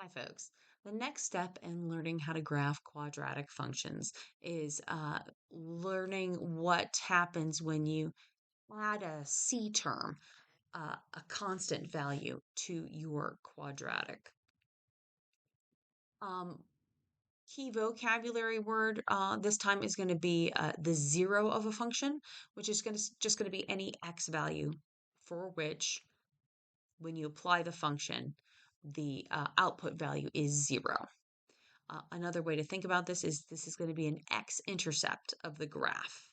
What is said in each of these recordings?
Hi, folks. The next step in learning how to graph quadratic functions is learning what happens when you add a C term, a constant value, to your quadratic. Um, Key vocabulary word this time is going to be the zero of a function, which is just going to be any x value for which, when you apply the function, the output value is zero. Another way to think about this is going to be an x-intercept of the graph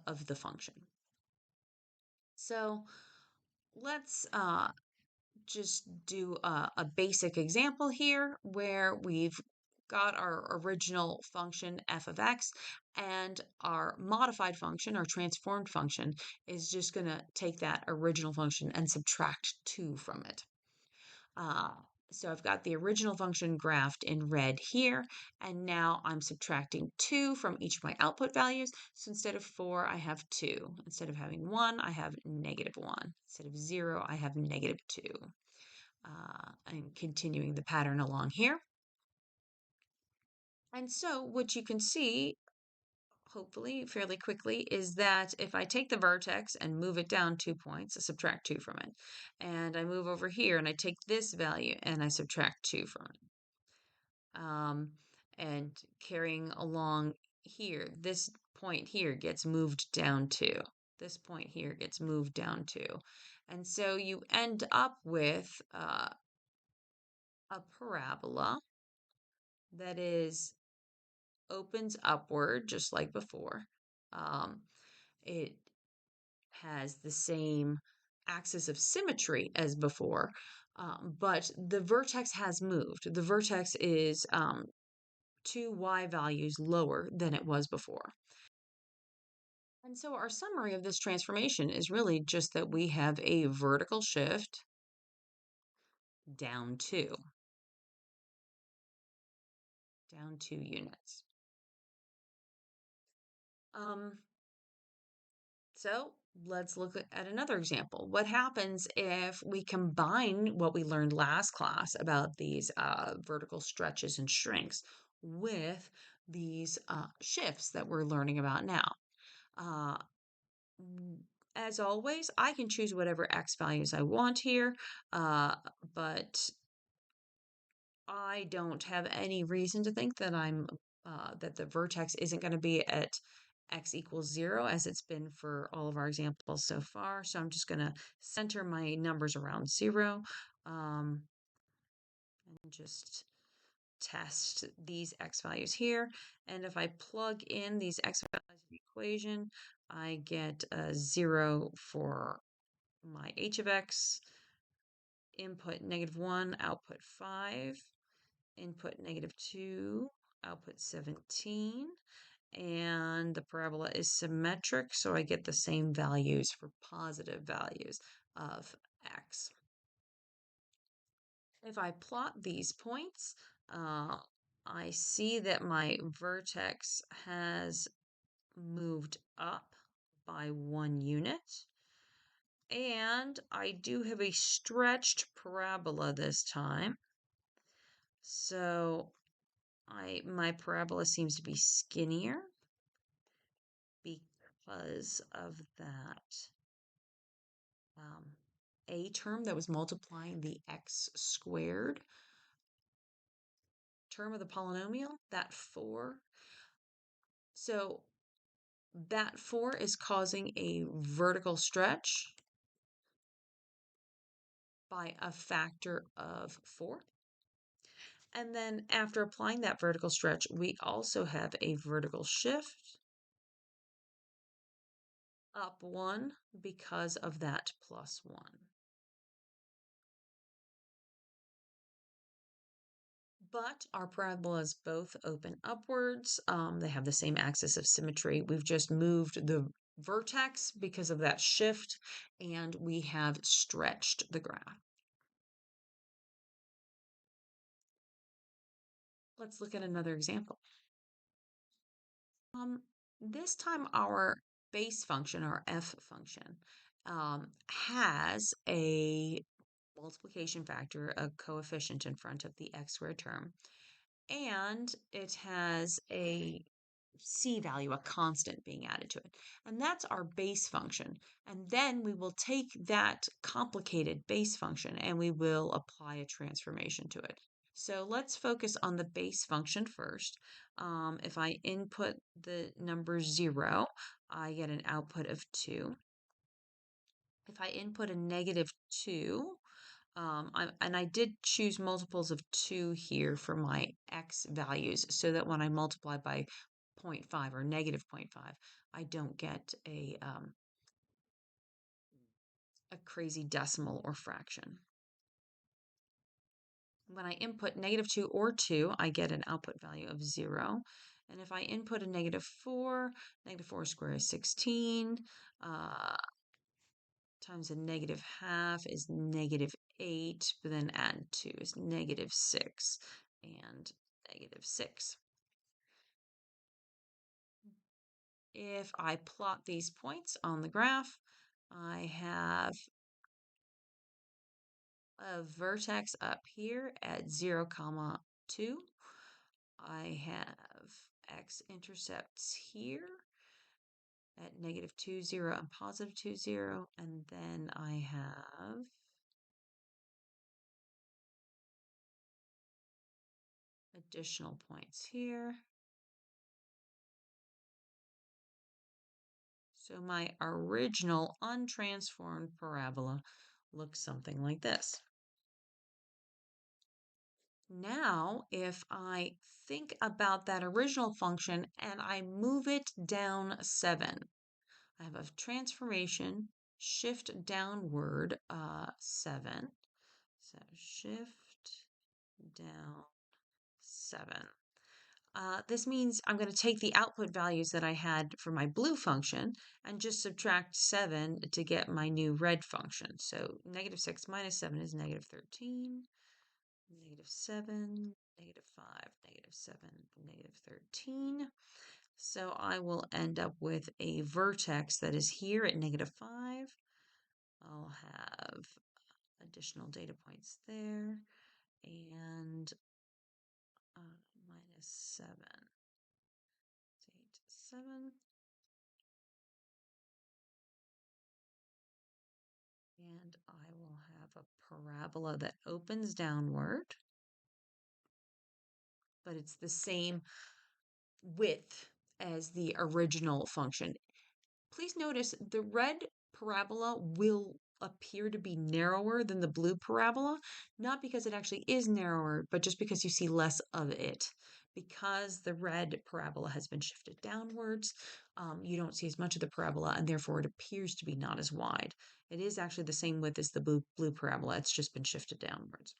of the function. So let's just do a basic example here where we've got our original function f of x, and our modified function, our transformed function, is just going to take that original function and subtract 2 from it. So I've got the original function graphed in red here, and now I'm subtracting 2 from each of my output values. So instead of 4, I have 2. Instead of having 1, I have -1. Instead of 0, I have -2. I'm continuing the pattern along here. And so what you can see, hopefully fairly quickly, is that if I take the vertex and move it down 2 points, I subtract 2 from it. And I move over here and I take this value and I subtract 2 from it. And carrying along here, this point here gets moved down 2. This point here gets moved down 2. And so you end up with a parabola that opens upward, just like before. It has the same axis of symmetry as before, but the vertex has moved. The vertex is 2 y values lower than it was before. And so our summary of this transformation is really just that we have a vertical shift down 2 units. So let's look at another example. What happens if we combine what we learned last class about these vertical stretches and shrinks with these shifts that we're learning about now? Uh, as always, I can choose whatever x values I want here, but I don't have any reason to think that that the vertex isn't going to be at x equals 0 as it's been for all of our examples so far. So I'm just going to center my numbers around 0 and just test these x values here. And if I plug in these x values in the equation, I get a 0 for my h of x, input -1, output 5, input -2, output 17. And the parabola is symmetric, so I get the same values for positive values of x. If I plot these points, I see that my vertex has moved up by 1 unit. And I do have a stretched parabola this time. So my parabola seems to be skinnier because of that a term that was multiplying the x squared term of the polynomial, that 4. So that 4 is causing a vertical stretch by a factor of 4. And then after applying that vertical stretch, we also have a vertical shift up 1 because of that +1. But our parabolas both open upwards. They have the same axis of symmetry. We've just moved the vertex because of that shift, and we have stretched the graph. Let's look at another example. This time our base function, our f function, has a multiplication factor, a coefficient in front of the x squared term, and it has a c value, a constant being added to it. And that's our base function. And then we will take that complicated base function and we will apply a transformation to it. So let's focus on the base function first. If I input the number 0, I get an output of 2. If I input a negative 2, and I did choose multiples of 2 here for my x values so that when I multiply by 0.5 or negative 0.5, I don't get a crazy decimal or fraction. When I input negative 2 or 2, I get an output value of 0. And if I input a negative 4 squared is 16. Times a negative half is negative 8, but then add 2 is negative 6 and negative 6. If I plot these points on the graph, I have a vertex up here at 0, 2. I have x-intercepts here at negative 2, 0, and positive 2, 0. And then I have additional points here. So my original untransformed parabola looks something like this. Now, if I think about that original function and I move it down 7, I have a transformation, shift downward 7. So shift down 7. This means I'm going to take the output values that I had for my blue function and just subtract 7 to get my new red function. So negative 6 minus 7 is negative 13, negative 7, negative 5, negative 7, negative 13. So I will end up with a vertex that is here at negative 5. I'll have additional data points there and minus 7. 8, 7. And I will have a parabola that opens downward, but it's the same width as the original function. Please notice the red parabola will appear to be narrower than the blue parabola, not because it actually is narrower, but just because you see less of it. Because the red parabola has been shifted downwards, you don't see as much of the parabola, and therefore it appears to be not as wide. It is actually the same width as the blue parabola, it's just been shifted downwards.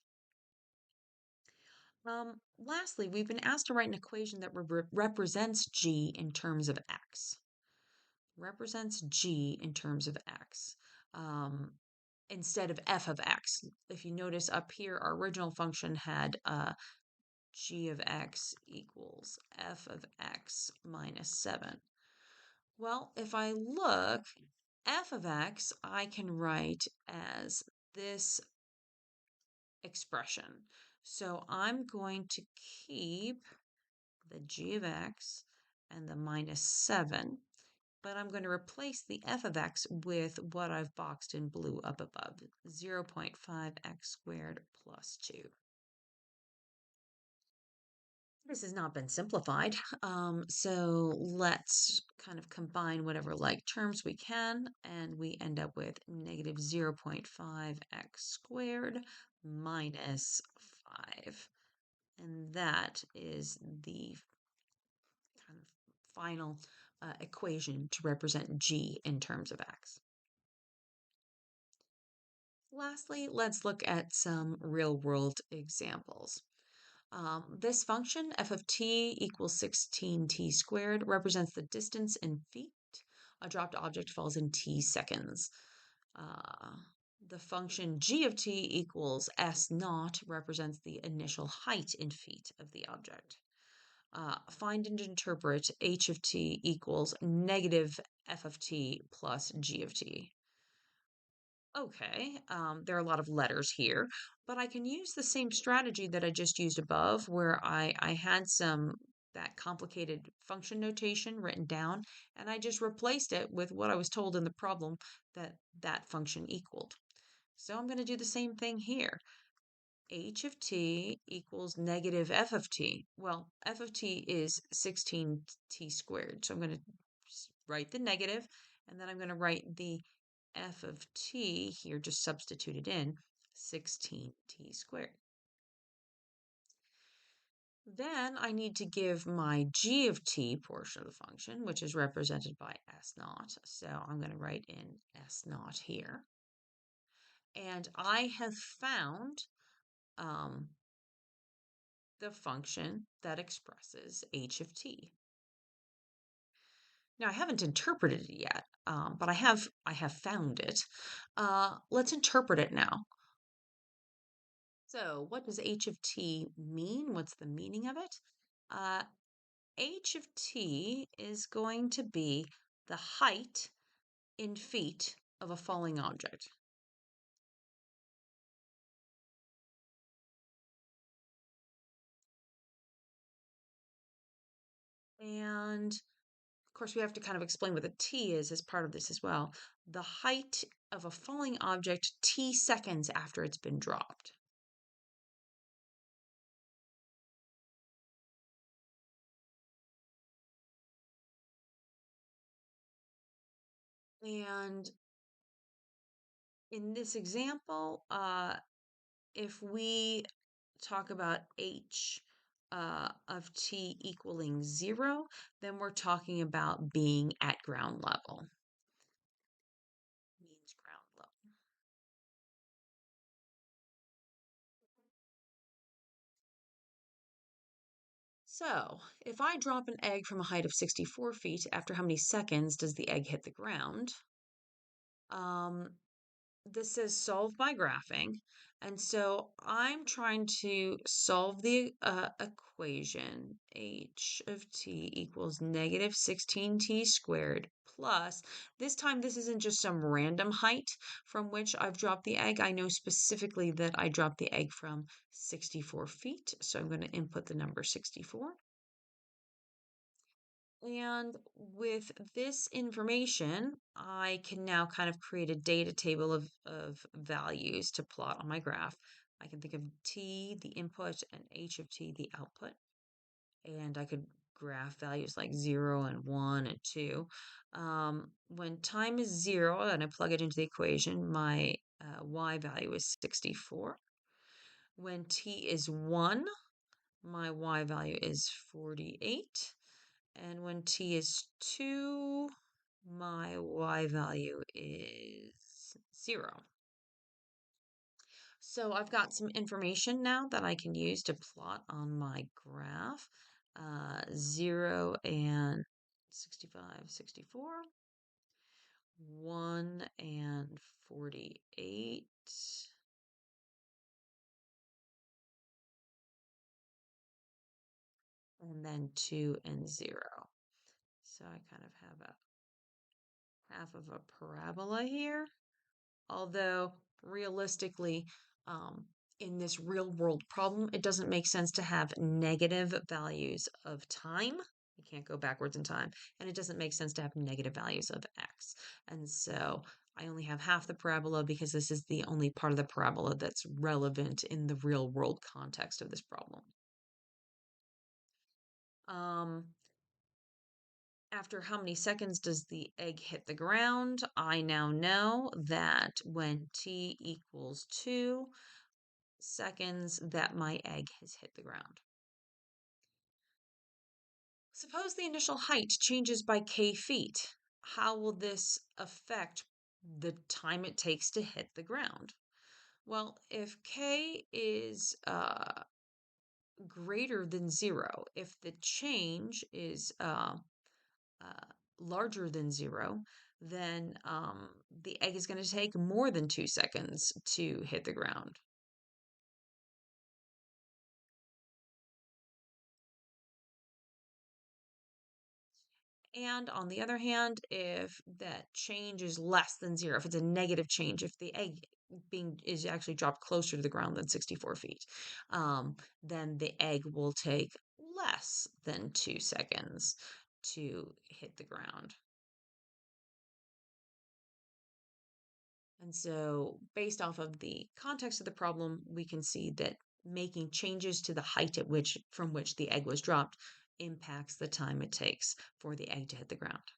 Lastly, we've been asked to write an equation that represents g in terms of x. Represents g in terms of x. Instead of f of x. If you notice up here, our original function had g of x equals f of x minus 7. Well, if I look, f of x I can write as this expression. So I'm going to keep the g of x and the minus 7, but I'm going to replace the f of x with what I've boxed in blue up above, 0.5x squared plus 2. This has not been simplified, so let's kind of combine whatever like terms we can, and we end up with negative 0.5x squared minus 5. And that is the kind of final equation to represent g in terms of x. Lastly, let's look at some real-world examples. This function, f of t equals 16t squared, represents the distance in feet. A dropped object falls in t seconds. The function g of t equals s naught represents the initial height in feet of the object. Find and interpret h of t equals negative f of t plus g of t. Okay, there are a lot of letters here, but I can use the same strategy that I just used above, where I had that complicated function notation written down, and I just replaced it with what I was told in the problem that that function equaled. So I'm going to do the same thing here. H of t equals negative f of t. Well, f of t is 16t squared, so I'm going to write the negative, and then I'm going to write the f of t here, just substituted in 16t squared. Then I need to give my g of t portion of the function, which is represented by s naught. So I'm going to write in s naught here. And I have found the function that expresses h of t. Now I haven't interpreted it yet, but I have found it. Let's interpret it now. So, what does h of t mean? What's the meaning of it? Uh, h of t is going to be the height in feet of a falling object. And of course, we have to kind of explain what the t is as part of this as well. The height of a falling object t seconds after it's been dropped. And in this example, if we talk about h of t equaling 0, then we're talking about being at ground level. Means ground level. So, if I drop an egg from a height of 64 feet, after how many seconds does the egg hit the ground? Um, this says solve by graphing. And so I'm trying to solve the equation h of t equals negative 16t squared plus, this time this isn't just some random height from which I've dropped the egg. I know specifically that I dropped the egg from 64 feet. So I'm going to input the number 64. And with this information, I can now kind of create a data table of values to plot on my graph. I can think of t, the input, and h of t, the output. And I could graph values like 0 and 1 and 2. When time is 0 and I plug it into the equation, my y value is 64. When t is 1, my y value is 48. And when t is 2, my y value is 0. So I've got some information now that I can use to plot on my graph. 0 and 65, 64. 1 and 48. And then 2 and 0. So I kind of have a half of a parabola here. Although realistically, um, in this real world problem, it doesn't make sense to have negative values of time. You can't go backwards in time. And it doesn't make sense to have negative values of x. And so I only have half the parabola because this is the only part of the parabola that's relevant in the real world context of this problem. Um, After how many seconds does the egg hit the ground? I now know that when t equals 2 seconds that my egg has hit the ground. Suppose the initial height changes by k feet. How will this affect the time it takes to hit the ground? Well, if k is greater than 0, if the change is uh, larger than 0, then the egg is going to take more than 2 seconds to hit the ground. And on the other hand, if that change is less than zero, if it's a negative change, if the egg being is actually dropped closer to the ground than 64 feet, then the egg will take less than 2 seconds to hit the ground. And so, based off of the context of the problem, we can see that making changes to the height at which from which the egg was dropped impacts the time it takes for the egg to hit the ground.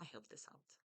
I hope this helped.